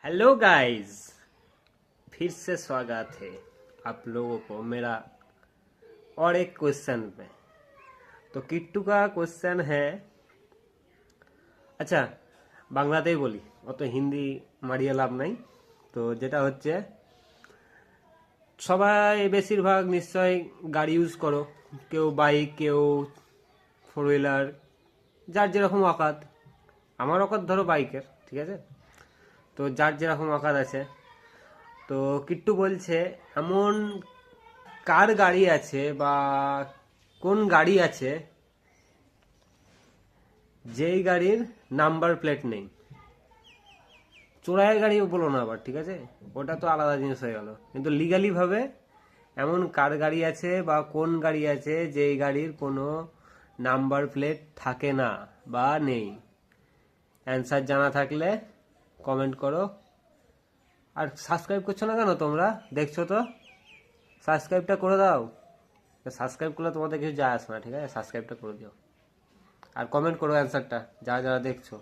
Hello guys, फिर से स्वागत है आप लोगों को मेरा और एक क्वेश्चन में। तो किट्टू का क्वेश्चन है, আচ্ছা বাংলাতেই বলি, অত হিন্দি মারিয়ে লাভ নাই। তো যেটা হচ্ছে, সবাই বেশিরভাগ নিশ্চয় গাড়ি ইউজ করো, কেউ বাইক, কেউ ফোর হুইলার, যার যেরকম অকাত। আমার অকাত ধরো বাইকের, ঠিক আছে? তো যার যেরকম অকাত আছে। তো কিট্টু বলছে, এমন কার গাড়ি আছে বা কোন গাড়ি আছে যেই গাড়ির নাম্বার প্লেট নেই। চোরাই গাড়ি বলো না আবার, ঠিক আছে? ওটা তো আলাদা জিনিস হয়ে গেল, কিন্তু লিগালি ভাবে এমন কার গাড়ি আছে বা কোন গাড়ি আছে যেই গাড়ির কোনো নাম্বার প্লেট থাকে না বা নেই। অ্যান্সার জানা থাকলে কমেন্ট করো। আর সাবস্ক্রাইব করছো না কেন তোমরা? দেখছো তো, সাবস্ক্রাইবটা করে দাও। সাবস্ক্রাইব করলে তোমাদের কিছু যায় আসে না, ঠিক আছে? সাবস্ক্রাইবটা করে দিও আর কমেন্ট করো অ্যান্সারটা, যারা যারা দেখছো।